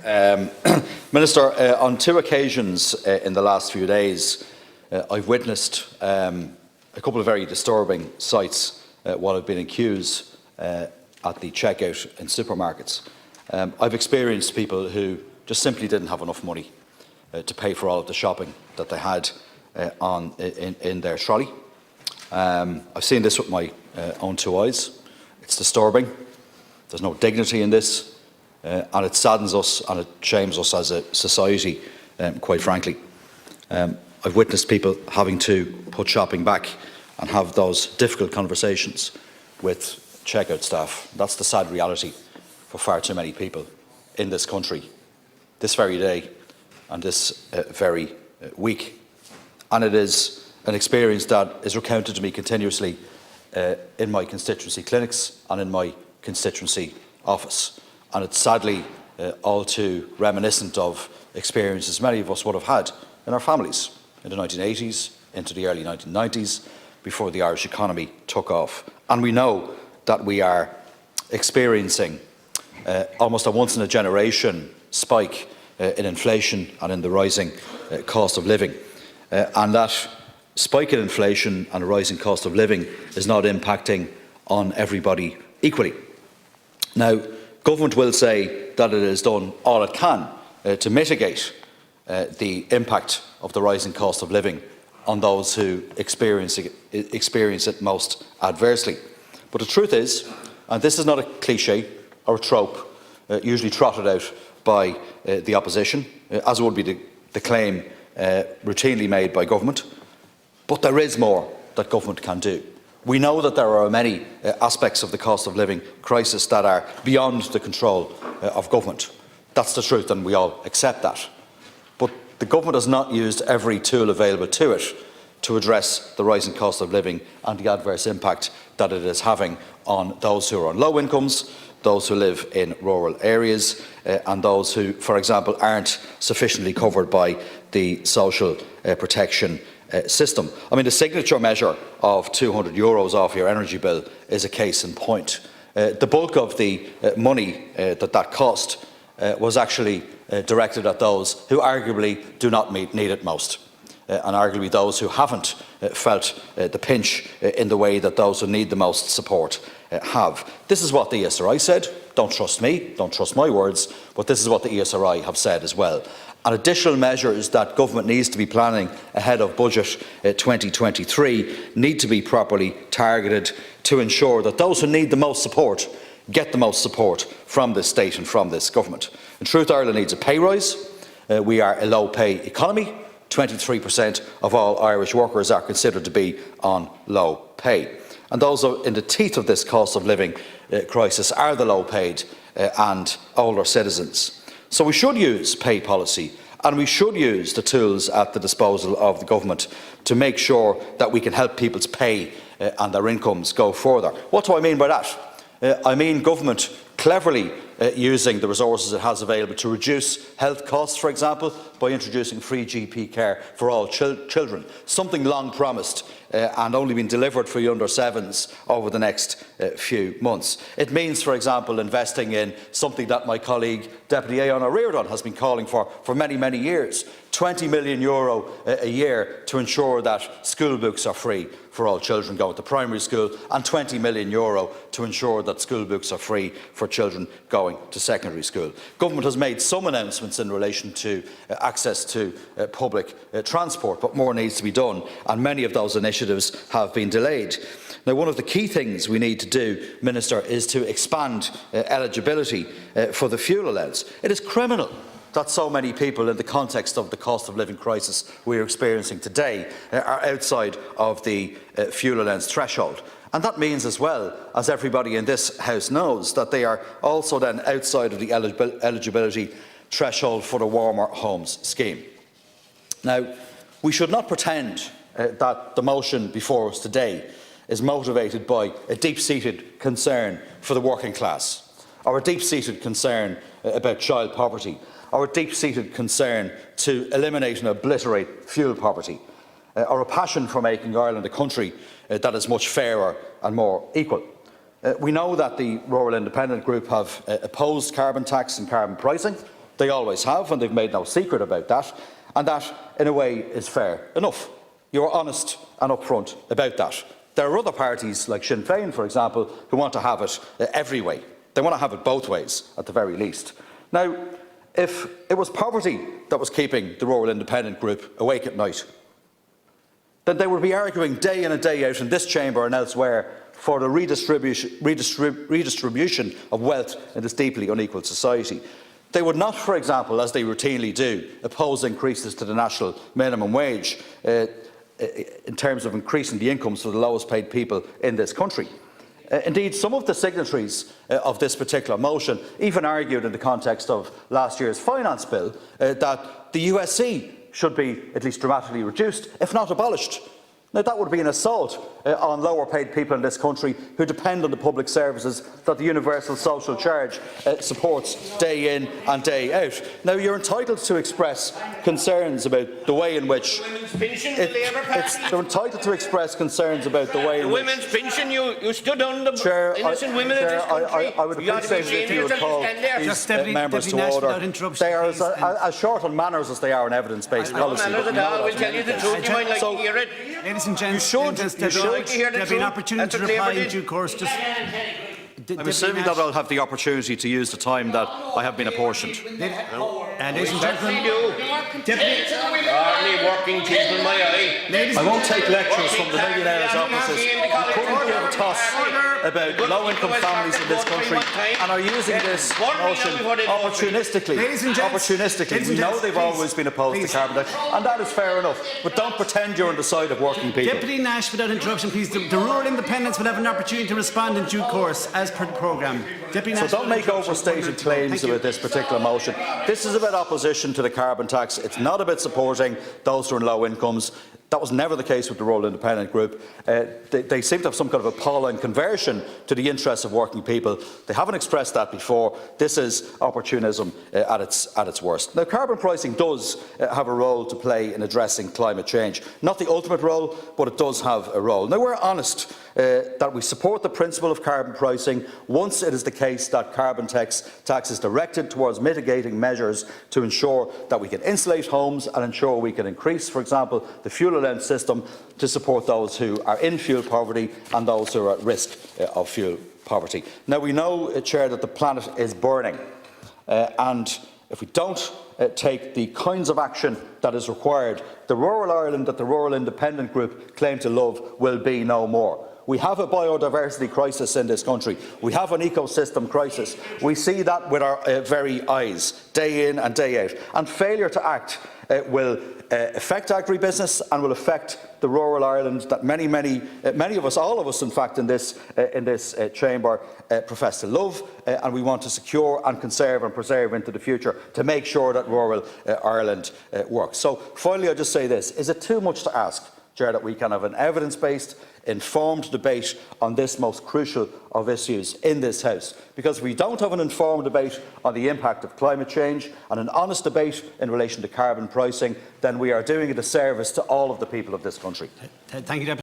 Minister, on two occasions in the last few days, I've witnessed a couple of very disturbing sights while I've been in queues at the checkout in supermarkets. I've experienced people who just simply didn't have enough money to pay for all of the shopping that they had in their trolley. I've seen this with my own two eyes. It's disturbing. There's no dignity in this. And it saddens us and it shames us as a society, quite frankly. I've witnessed people having to put shopping back and have those difficult conversations with checkout staff. That's the sad reality for far too many people in this country, this very day and this very week. And it is an experience that is recounted to me continuously in my constituency clinics and in my constituency office. And it's sadly all too reminiscent of experiences many of us would have had in our families in the 1980s, into the early 1990s, before the Irish economy took off. And we know that we are experiencing almost a once-in-a-generation spike in inflation and in the rising cost of living. And that spike in inflation and a rising cost of living is not impacting on everybody equally. Now, government will say that it has done all it can to mitigate the impact of the rising cost of living on those who experience it most adversely. But the truth is, and this is not a cliché or a trope usually trotted out by the opposition, as would be the claim routinely made by government, but there is more that government can do. We know that there are many aspects of the cost of living crisis that are beyond the control of government. That's the truth, and we all accept that. But the government has not used every tool available to it to address the rising cost of living and the adverse impact that it is having on those who are on low incomes, those who live in rural areas, and those who, for example, aren't sufficiently covered by the social protection system. I mean, the signature measure of €200 off your energy bill is a case in point. The bulk of the money that cost was actually directed at those who arguably do not need it most, and arguably those who haven't felt the pinch in the way that those who need the most support have. This is what the ESRI said. Don't trust me, don't trust my words, but this is what the ESRI have said as well. And additional measures that government needs to be planning ahead of budget 2023 need to be properly targeted to ensure that those who need the most support get the most support from this state and from this government. In truth, Ireland needs a pay rise. We are a low-pay economy. 23% of all Irish workers are considered to be on low pay. And those in the teeth of this cost of living crisis are the low-paid and older citizens. So we should use pay policy and we should use the tools at the disposal of the government to make sure that we can help people's pay and their incomes go further. What do I mean by that? I mean government cleverly using the resources it has available to reduce health costs, for example, by introducing free GP care for all children, something long promised and only been delivered for the under 7s over the next few months. It means, for example, investing in something that my colleague Deputy Aodhán Riordan has been calling for many, many years, €20 million a year to ensure that school books are free for all children going to primary school, and €20 million to ensure that school books are free for children going to secondary school. Government has made some announcements in relation to access to public transport, but more needs to be done, and many of those initiatives have been delayed. Now, one of the key things we need to do, Minister, is to expand eligibility for the fuel allowance. It is criminal that so many people, in the context of the cost of living crisis we are experiencing today, are outside of the fuel allowance threshold. And that means as well, as everybody in this House knows, that they are also then outside of the eligibility threshold for the Warmer Homes scheme. Now, we should not pretend that the motion before us today is motivated by a deep-seated concern for the working class, or a deep-seated concern about child poverty, or a deep-seated concern to eliminate and obliterate fuel poverty, or a passion for making Ireland a country that is much fairer and more equal. We know that the Rural Independent Group have opposed carbon tax and carbon pricing. They always have, and they've made no secret about that, and that, in a way, is fair enough. You're honest and upfront about that. There are other parties, like Sinn Féin, for example, who want to have it every way. They want to have it both ways, at the very least. Now, if it was poverty that was keeping the Rural Independent Group awake at night, then they would be arguing day in and day out in this chamber and elsewhere for the redistribution of wealth in this deeply unequal society. They would not, for example, as they routinely do, oppose increases to the national minimum wage in terms of increasing the incomes for the lowest paid people in this country. Indeed, some of the signatories of this particular motion even argued in the context of last year's finance bill that the USC should be at least dramatically reduced, if not abolished. Now, that would be an assault on lower paid people in this country who depend on the public services that the universal social charge supports day in and day out. Now, you're entitled to express concerns about the way in which you're entitled to express concerns about the way in which women's pension. You stood on the innocent women in this country. I would appreciate it if you would call these members to order. They are as short on manners as they are on evidence-based policy. We'll tell you the truth. You might like to hear it. Ladies and gents, there'll be an opportunity to reply in due course. I'm assuming that I'll have the opportunity to use the time that I have been apportioned. Ladies and gentlemen, hardly working people, my eye. I won't take lectures from the millionaires' offices who couldn't give a toss about low-income families in this country and are using this motion opportunistically. We know they've always been opposed to carbon tax, and that is fair enough. But don't pretend you're on the side of working people. Deputy Nash, without interruption, please. The rural independents will have an opportunity to respond in due course, as per the programme. So don't make overstated claims about this particular motion. This is about opposition to the carbon tax. It's not about supporting those who are in low incomes. That was never the case with the Rural Independent Group. They seem to have some kind of a Pauline conversion to the interests of working people. They haven't expressed that before. This is opportunism at its worst. Now, carbon pricing does have a role to play in addressing climate change. Not the ultimate role, but it does have a role. Now, we're honest that we support the principle of carbon pricing once it is the case that carbon tax is directed towards mitigating measures to ensure that we can insulate homes and ensure we can increase, for example, the fuel allowance system to support those who are in fuel poverty and those who are at risk of fuel poverty. Now, we know, Chair, that the planet is burning, and if we don't take the kinds of action that is required, the rural Ireland that the Rural Independent Group claim to love will be no more. We have a biodiversity crisis in this country. We have an ecosystem crisis. We see that with our very eyes, day in and day out. And failure to act will affect agribusiness and will affect the rural Ireland that many of us, all of us, in fact, in this chamber, profess to love, and we want to secure and conserve and preserve into the future to make sure that rural Ireland works. So, finally, I just say this: is it too much to ask, Chair, that we can have an evidence-based, informed debate on this most crucial of issues in this House? Because if we don't have an informed debate on the impact of climate change and an honest debate in relation to carbon pricing, then we are doing a disservice to all of the people of this country. Thank you, Deputy.